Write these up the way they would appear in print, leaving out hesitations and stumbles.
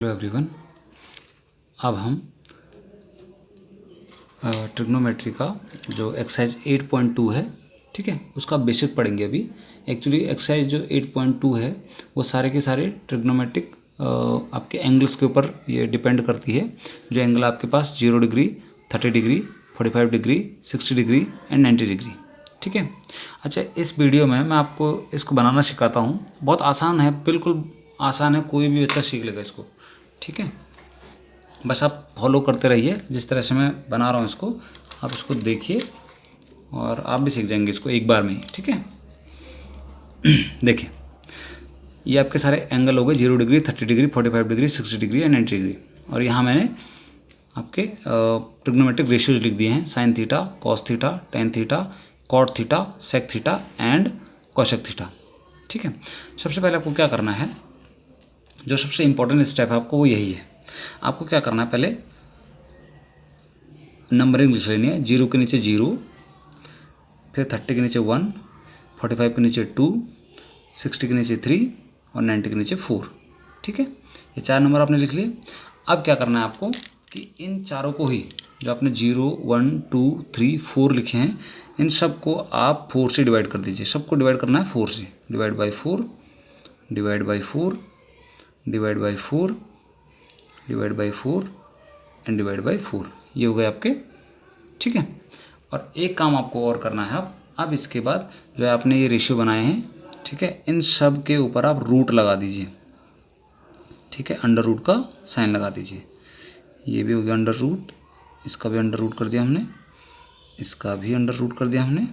Hello everyone. अब हम trigonometry का जो एक्सरसाइज 8.2 है, ठीक है, उसका बेसिक पढ़ेंगे अभी। एक्चुअली एक्सरसाइज जो 8.2 है वो सारे के सारे ट्रिग्नोमेट्रिक आपके एंगल्स के ऊपर ये डिपेंड करती है। जो एंगल आपके पास 0 degree, 30 degree, 45 degree, 60 degree and 90 degree, ठीक है। अच्छा, इस वीडियो में मैं आपको इसको बनाना सिखाता हूँ। बहुत आसान है, बिल्कुल आसान है, कोई भी बच्चा सीख लेगा इसको, ठीक है। बस आप फॉलो करते रहिए जिस तरह से मैं बना रहा हूँ इसको, आप इसको देखिए और आप भी सीख जाएंगे इसको एक बार में ही, ठीक है। देखिए, ये आपके सारे एंगल हो गए 0 degree, 30 degree, 45 degree, 60 degree and 90 degree. और यहाँ मैंने आपके ट्रिग्नोमेट्रिक रेशियोज लिख दिए हैं: sine theta, cos theta, tan theta, cot theta, sec theta and cosec theta, ठीक है। सबसे पहले आपको क्या करना है, जो सबसे इम्पोर्टेंट स्टेप है आपको वो यही है। आपको क्या करना है, पहले नंबरिंग लिख लेनी है। 0 के नीचे 0, फिर 30 के नीचे 1, 45 के नीचे 2, 60 के नीचे 3 और 90 के नीचे 4, ठीक है। ये 4 नंबर आपने लिख लिए। अब क्या करना है आपको कि इन चारों को ही, जो आपने 0, 1, 2, 3, 4 लिखे हैं, इन सब को आप 4 से डिवाइड कर दीजिए। सबको डिवाइड करना है 4 से। Divide by 4, divide by 4, divide by 4, divide by 4 and divide by 4। ये हो गए आपके, ठीक है। और एक काम आपको और करना है। अब इसके बाद जो है आपने ये रेशियो बनाए हैं, ठीक है, इन सब के ऊपर आप रूट लगा दीजिए, ठीक है। अंडर रूट का साइन लगा दीजिए। ये भी हो गया अंडर रूट, इसका भी अंडर रूट कर दिया हमने, इसका भी अंडर रूट कर दिया हमने,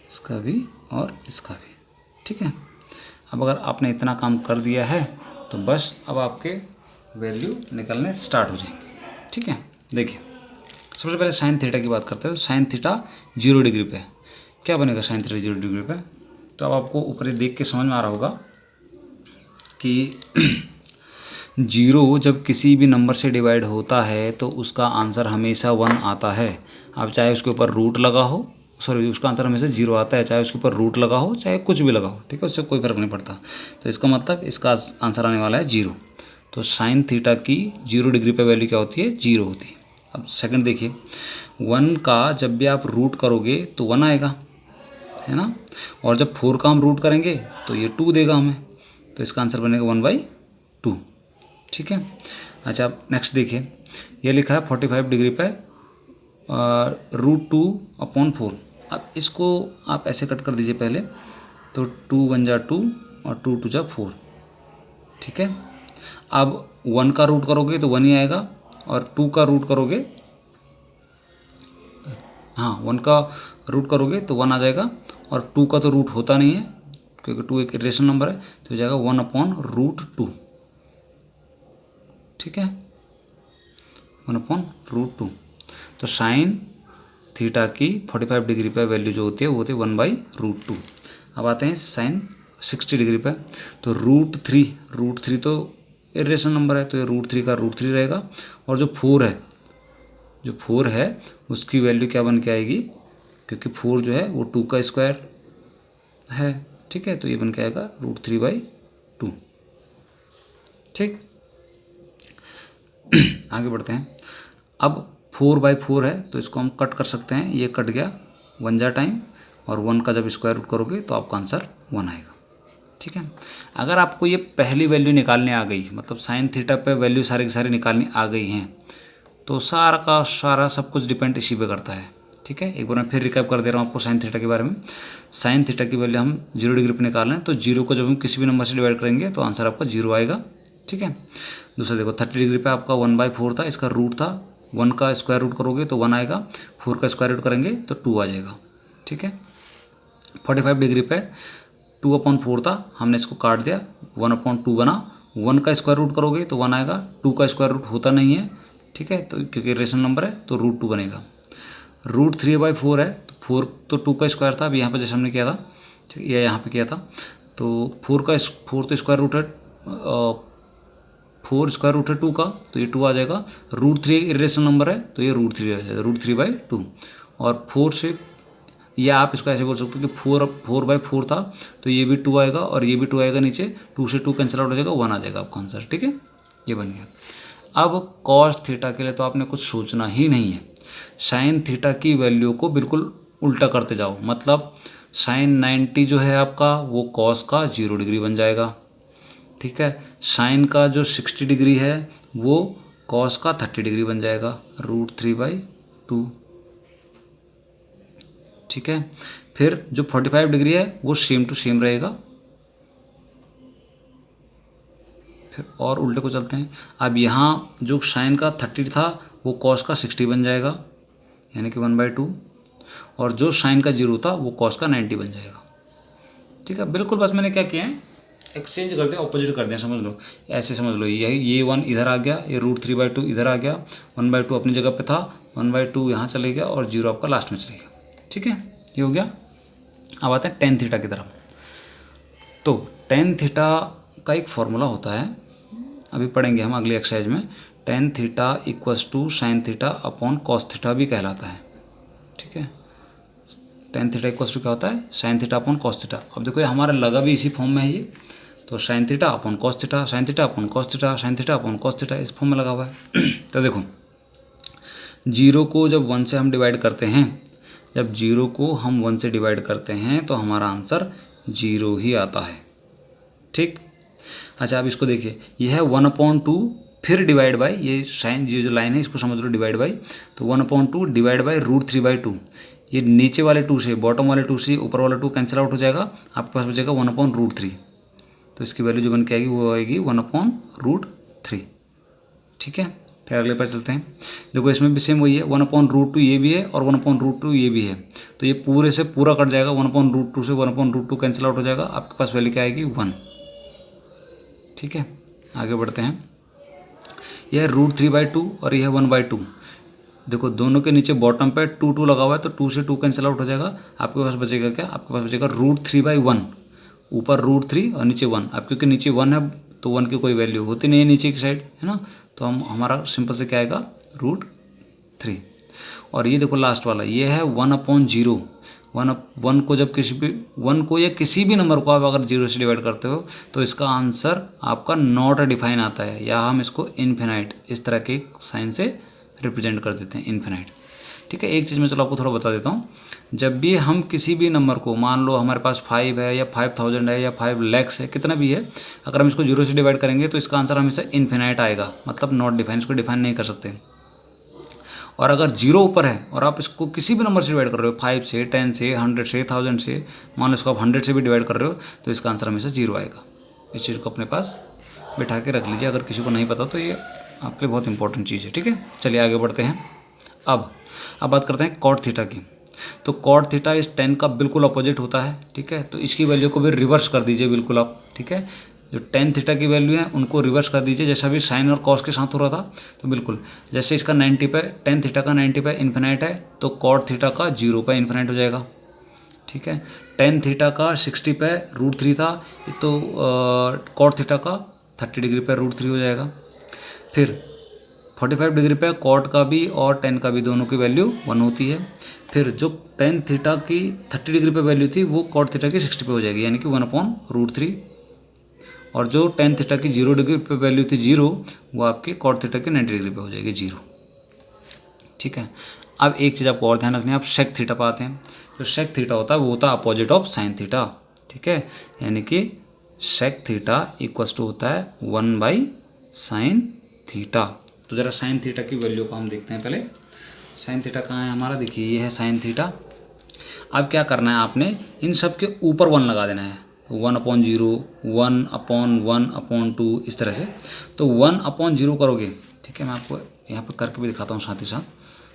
इसका भी और इसका भी, ठीक है। अब अगर आपने इतना काम कर दिया है तो बस अब आपके वैल्यू निकलने स्टार्ट हो जाएंगे, ठीक है। देखिए, सबसे पहले साइन थीटा की बात करते हैं। तो साइन थीटा 0 डिग्री पे क्या बनेगा? साइन थीटा 0 डिग्री पे, तो अब आपको ऊपर देख के समझ में आ रहा होगा कि 0 जब किसी भी नंबर से डिवाइड होता है तो उसका आंसर हमेशा 1 आता है। आप चाहे उसके ऊपर रूट लगा हो, सॉरी, उसका आंसर हमेशा 0 आता है, चाहे उसके ऊपर रूट लगा हो, चाहे कुछ भी लगा हो, ठीक है, उससे कोई फ़र्क नहीं पड़ता। तो इसका मतलब इसका आंसर आने वाला है 0। तो साइन थीटा की 0 डिग्री पे वैल्यू क्या होती है? 0 होती है। अब सेकंड देखिए, 1 का जब भी आप रूट करोगे तो 1 आएगा, है ना। और जब 4 का हम रूट करेंगे तो ये 2 देगा हमें, तो इसका आंसर बनेगा 1/2, ठीक है। अच्छा, अब नेक्स्ट देखिए, ये लिखा है 45 डिग्री पे √2/4। अब इसको आप ऐसे कट कर दीजिए पहले, तो 2 1 जा 2 और 2 2 जा 4, ठीक है। अब 1 का रूट करोगे तो 1 ही आएगा, और 2 का रूट करोगे, हाँ, 1 का रूट करोगे तो 1 आ जाएगा, और 2 का तो रूट होता नहीं है क्योंकि 2 एक इरेशनल नंबर है, तो हो जाएगा 1/√2, ठीक है, 1/√2। तो साइन थीटा की 45 डिग्री पर वैल्यू जो होती है वो होती है 1/√2। अब आते हैं साइन 60 डिग्री पर, तो √3 तो इरेशनल नंबर है, तो ये √3 का √3 रहेगा। और जो 4 है उसकी वैल्यू क्या बन के आएगी, क्योंकि 4 जो है वो 2 का स्क्वायर है, ठीक है, तो ये बन के आएगा √3/2, ठीक। आगे बढ़ते हैं। अब 4/4 है तो इसको हम कट कर सकते हैं, ये कट गया 1 जा टाइम, और 1 का जब स्क्वायर रूट करोगे तो आपका आंसर 1 आएगा, ठीक है। अगर आपको ये पहली वैल्यू निकालने आ गई, मतलब साइन थीटा पे वैल्यू सारी की सारी निकालनी आ गई हैं, तो सारा का सारा सब कुछ डिपेंड इसी पे करता है, ठीक है। एक बार मैं फिर रिकैप कर दे रहा हूँ आपको साइन थीटा के बारे में। साइन थीटा की वैल्यू हम 0 डिग्री पे निकाल रहे हैं, तो 0 को जब हम किसी भी नंबर से डिवाइड करेंगे तो आंसर आपका 0 आएगा, ठीक है। दूसरा देखो, 30 डिग्री पे आपका 1/4 था, इसका रूट था, 1 का स्क्वायर रूट करोगे तो 1 आएगा, 4 का स्क्वायर रूट करेंगे तो 2 आ जाएगा, ठीक है। 45 डिग्री पे 2/4 था, हमने इसको काट दिया, 1/2 बना, 1 का स्क्वायर रूट करोगे तो 1 आएगा, 2 का स्क्वायर रूट होता नहीं है, ठीक है, तो क्योंकि रेशनल नंबर है तो √2 बनेगा। √3/4 है, तो 4 तो 2 का स्क्वायर था, अब यहाँ पर जैसे हमने किया था, ठीक है, यहाँ पे किया था, तो 4 तो स्क्वायर रूट है, 4 स्क्वायर रूट है 2 का, तो ये 2 आ जाएगा। √3 इरेशनल नंबर है तो ये √3 आ जाएगा, √3/2। और 4 से, या आप इसको ऐसे बोल सकते हो कि 4/4 था तो ये भी 2 आएगा और ये भी 2 आएगा नीचे, 2 से 2 कैंसिल आउट हो जाएगा, 1 आ जाएगा आपका आंसर, ठीक है। ये बन गया। अब कॉस थीटा के लिए तो आपने कुछ सोचना ही नहीं है, साइन थीटा की वैल्यू को बिल्कुल उल्टा करते जाओ, मतलब साइन 90 जो है आपका वो कॉस का 0 डिग्री बन जाएगा, ठीक है। साइन का जो 60 डिग्री है वो कॉस का 30 डिग्री बन जाएगा, √3/2, ठीक है। फिर जो 45 डिग्री है वो सेम टू सेम रहेगा। फिर और उल्टे को चलते हैं। अब यहाँ जो साइन का 30 था वो कॉस का 60 बन जाएगा, यानी कि 1/2, और जो साइन का 0 था वो कॉस का 90 बन जाएगा, ठीक है। बिल्कुल बस मैंने क्या किया है, एक्सचेंज कर दिया, ऑपोजिट कर दिया, समझ लो, ऐसे समझ लो। यही ये 1 इधर आ गया, ये √3/2 इधर आ गया, 1/2 अपनी जगह पे था, 1/2 यहाँ चले गया और 0 आपका लास्ट में चले गया, ठीक है। ये हो गया। अब आते हैं टेन थीटा की तरफ। तो टेन थीटा का एक फॉर्मूला होता है, अभी पढ़ेंगे हम अगली एक्सरसाइज में। Tan theta = sine theta upon cos theta भी कहलाता है, ठीक है। टेन थीटा = क्या होता है, sine theta upon cos theta. अब देखो ये हमारा लगा भी इसी फॉर्म में है, ये तो sine theta upon cos theta, sine theta upon cos theta, sine theta upon cos theta, इस फॉर्म में लगा हुआ है। तो देखो 0 को जब 1 से हम डिवाइड करते हैं, जब 0 को हम 1 से डिवाइड करते हैं तो हमारा आंसर 0 ही आता है, ठीक। अच्छा, अब इसको देखिए, ये है 1/2 फिर डिवाइड बाई, ये साइन, ये जो लाइन है इसको समझ लो डिवाइड बाई, तो 1/2 डिवाइड बाई √3/2। ये नीचे वाले 2 से, बॉटम वाले 2 से ऊपर वाला 2 कैंसिल आउट हो जाएगा, आपके पास बचेगा 1/√3। तो इसकी वैल्यू जो बन के आएगी वो आएगी 1/√3, ठीक है। फिर अगले पर चलते हैं। देखो इसमें भी सेम वही है, 1/√2 ये भी है और 1/√2 ये भी है, तो ये पूरे से पूरा कट जाएगा, 1/√2 से 1/√2 कैंसिल आउट हो जाएगा, आपके पास वैल्यू क्या आएगी 1, ठीक है। आगे बढ़ते हैं। यह है √3/2 और यह है 1/2। देखो दोनों के नीचे बॉटम पे 2 लगा हुआ है, तो 2 से 2 कैंसिल आउट हो जाएगा, आपके पास बचेगा क्या, आपके पास बचेगा √3/1, ऊपर √3 और नीचे 1। अब क्योंकि नीचे 1 है तो 1 की कोई वैल्यू होती नहीं है नीचे की साइड, है ना, तो हमारा सिंपल से क्या आएगा √3। और ये देखो लास्ट वाला, ये है 1/0। 1 को जब किसी भी 1 को या किसी भी नंबर को आप अगर 0 से डिवाइड करते हो तो इसका आंसर आपका नॉट डिफाइन आता है, या हम इसको इन्फिनाइट इस तरह के साइन से रिप्रेजेंट कर देते हैं, इन्फिनाइट, ठीक है। एक चीज़ मैं चलो आपको थोड़ा बता देता हूँ। जब भी हम किसी भी नंबर को, मान लो हमारे पास 5 है या 5000 है या 5 lakhs है, कितना भी है, अगर हम इसको 0 से डिवाइड करेंगे तो इसका आंसर हमेशा इन्फिनाइट आएगा, मतलब नॉट डिफाइन, इसको डिफाइन नहीं कर सकते। और अगर 0 ऊपर है और आप इसको किसी भी नंबर से डिवाइड कर रहे हो, 5 से, 10 से, 100 से, 1000 से, मान लो इसको आप 100 से भी डिवाइड कर रहे हो, तो इसका आंसर हमेशा 0 आएगा। इस चीज़ को अपने पास बिठा के रख लीजिए, अगर किसी को नहीं पता तो ये आपके लिए बहुत इंपॉर्टेंट चीज़ है, ठीक है। चलिए आगे बढ़ते हैं। अब बात करते हैं कॉट थीटा की। तो कॉट थीटा इस 10 का बिल्कुल अपोजिट होता है, ठीक है। तो इसकी वैल्यू को भी रिवर्स कर दीजिए बिल्कुल आप, ठीक है। जो टेन थीटा की वैल्यू है उनको रिवर्स कर दीजिए, जैसा भी साइन और कॉस के साथ हो रहा था। तो बिल्कुल जैसे इसका 90 पे, टेन थीटा का 90 पे इन्फिनाइट है, तो कॉट थीटा का 0 पे इन्फिनाइट हो जाएगा, ठीक है। टेन थीटा का 60 पे √3 था, तो कॉट थीटा का 30 डिग्री पे √3 हो जाएगा। फिर 45 डिग्री पे कॉट का भी और टेन का भी दोनों की वैल्यू 1 होती है। फिर जो टेन थीटा की 30 डिग्री पे वैल्यू थी वो कॉट थीटा की 60 पे हो जाएगी, यानी कि 1/√3। और जो टेन थीटा की 0 डिग्री पे वैल्यू थी 0, वो आपकी कॉट थीटा की 90 डिग्री पे हो जाएगी 0, ठीक है। अब एक चीज़ आपको और ध्यान रखनी है, आप सेक थीटा पाते हैं। जो सेक थीटा होता है वो होता है अपोजिट ऑफ साइन थीटा, ठीक है। यानी कि सेक थीटा = होता है 1/sin थीटा। तो ज़रा साइन थीटा की वैल्यू को हम देखते हैं पहले। साइन थीटा कहाँ है हमारा, देखिए ये है साइन थीटा। अब क्या करना है, आपने इन सब के ऊपर 1 लगा देना है, 1/0, 1/1/2 इस तरह से। तो 1/0 करोगे, ठीक है। मैं आपको यहाँ पर करके भी दिखाता हूँ साथ ही साथ,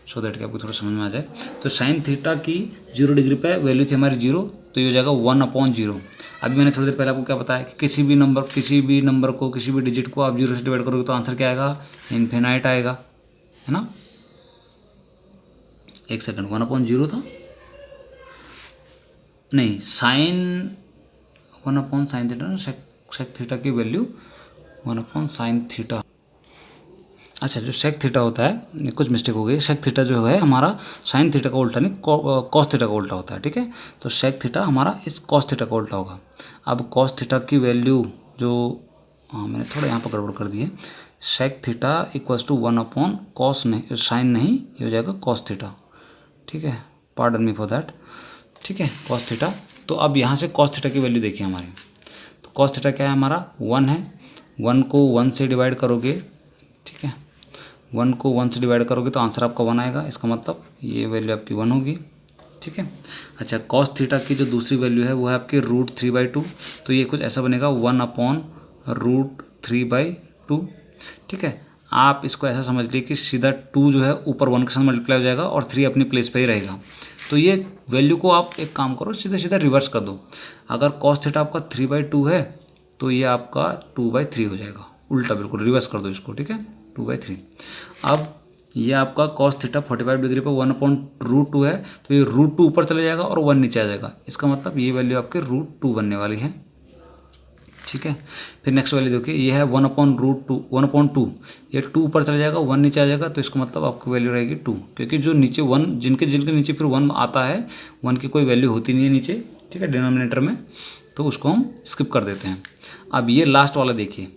सो दैट कि आपको थोड़ा समझ में आ जाए। तो साइन थीटा की 0 डिग्री पे वैल्यू थी हमारी 0, तो ये हो जाएगा 1/0। अभी मैंने थोड़ी देर पहले आपको क्या बताया कि किसी भी नंबर को, किसी भी डिजिट को आप 0 से डिवाइड करोगे तो आंसर क्या आएगा, इन्फिनाइट आएगा, है ना। एक सेकंड, 1/0 था नहीं, साइन 1/sin थीटा ना, सेक थीटा की वैल्यू 1/sin थीटा। अच्छा, जो सेक थीटा होता है, कुछ मिस्टेक हो गई, सेक थीटा जो है हमारा साइन थीटा का उल्टा नहीं, कॉस थीटा का उल्टा होता है, ठीक है। तो सेक थीटा हमारा इस कॉस थीटा का उल्टा होगा। अब कॉस थीटा की वैल्यू जो, हाँ मैंने थोड़ा यहाँ पर गड़बड़ कर दी है, sec theta equals to 1 upon cos, नहीं साइन नहीं, ये हो जाएगा कॉस थीटा, ठीक है, पार्डन मी फॉर दैट, ठीक है, कॉस थीटा। तो अब यहाँ से कॉस थीटा की वैल्यू देखिए हमारी, तो कॉस थीटा क्या है हमारा 1 है, 1 को 1 से डिवाइड करोगे, ठीक है, 1 को 1 से डिवाइड करोगे तो आंसर आपका 1 आएगा, इसका मतलब ये वैल्यू आपकी 1 होगी, ठीक है। अच्छा, कॉस थीटा की जो दूसरी वैल्यू है वो है आपकी √3/2, तो ये कुछ ऐसा बनेगा 1 अपॉन √3/2, ठीक है। आप इसको ऐसा समझ लीजिए कि सीधा 2 जो है ऊपर 1 के साथ मल्टीप्लाई हो जाएगा और 3 अपनी प्लेस पे ही रहेगा। तो ये वैल्यू को आप एक काम करो, सीधा सीधा रिवर्स कर दो। अगर कॉस थीटा आपका 3/2 है तो ये आपका 2/3 हो जाएगा, उल्टा बिल्कुल रिवर्स कर दो इसको, ठीक है, 2/3। अब ये आपका कॉस थीटा 45 डिग्री पर 1/√2 है, तो ये √2 ऊपर चले जाएगा और 1 नीचे आ जाएगा, इसका मतलब ये वैल्यू आपके √2 बनने वाली है, ठीक है। फिर नेक्स्ट वैल्यू देखिए, ये है 1/2, ये 2 ऊपर चला जाएगा, 1 नीचे आ जाएगा, तो इसका मतलब आपकी वैल्यू रहेगी 2, क्योंकि जो नीचे 1 जिनके नीचे फिर 1 आता है, 1 की कोई वैल्यू होती नहीं है नीचे, ठीक है, डिनोमिनेटर में, तो उसको हम स्किप कर देते हैं। अब ये लास्ट वाला देखिए,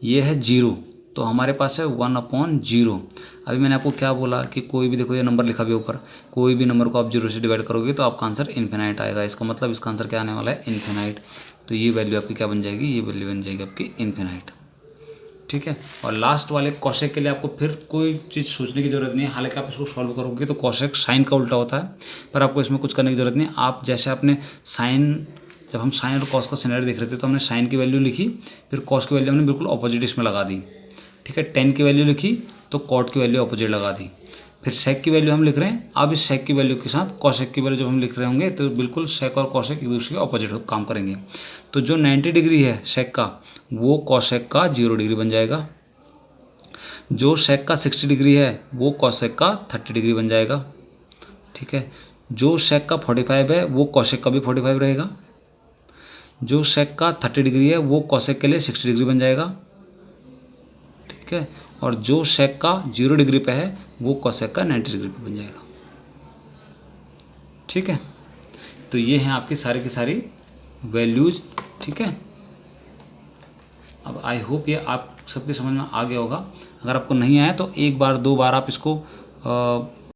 ये है 0, तो हमारे पास है 1/0। अभी मैंने आपको क्या बोला कि कोई भी, देखो ये नंबर लिखा भी ऊपर, कोई भी नंबर को आप 0 से डिवाइड करोगे तो आपका आंसर इन्फिनाइट आएगा, इसका मतलब इसका आंसर क्या आने वाला है, इन्फिनाइट। तो ये वैल्यू आपकी क्या बन जाएगी, ये वैल्यू बन जाएगी आपकी इन्फिनाइट, ठीक है। और लास्ट वाले कॉशेक के लिए आपको फिर कोई चीज़ सोचने की ज़रूरत नहीं है, हालांकि आप इसको सॉल्व करोगे तो कॉशेक साइन का उल्टा होता है, पर आपको इसमें कुछ करने की ज़रूरत नहीं है। आप जैसे आपने साइन, जब हम साइन और कॉस का सिनेरियो देख रहे थे तो हमने साइन की वैल्यू लिखी, फिर कॉस की वैल्यू हमने बिल्कुल ऑपोजिट इसमें लगा दी, ठीक है, टेन की वैल्यू लिखी तो कॉट की वैल्यू ऑपोजिट लगा दी, फिर सेक की वैल्यू हम लिख रहे हैं, अब इस सेक की वैल्यू के साथ कॉशेक की वैल्यू जब हम लिख रहे होंगे तो बिल्कुल सेक और कॉशेक एक दूसरे के ऑपोजिट काम करेंगे। तो जो 90 डिग्री है सेक का, वो कॉशेक का 0 डिग्री बन जाएगा, जो सेक का 60 डिग्री है वो कॉशेक का 30 डिग्री बन जाएगा, ठीक है। जो सेक का 45 है वो कॉशेक का भी 45 रहेगा, जो सेक का 30 डिग्री है वो कॉशेक के लिए 60 डिग्री बन जाएगा, ठीक है, और जो सेक का 0 डिग्री पे है वो कॉशेक का 90 डिग्री पे बन जाएगा, ठीक है। तो ये हैं आपकी सारी की सारी वैल्यूज़, ठीक है। अब आई होप ये आप सबके समझ में आ गया होगा, अगर आपको नहीं आया तो एक बार 2 बार आप इसको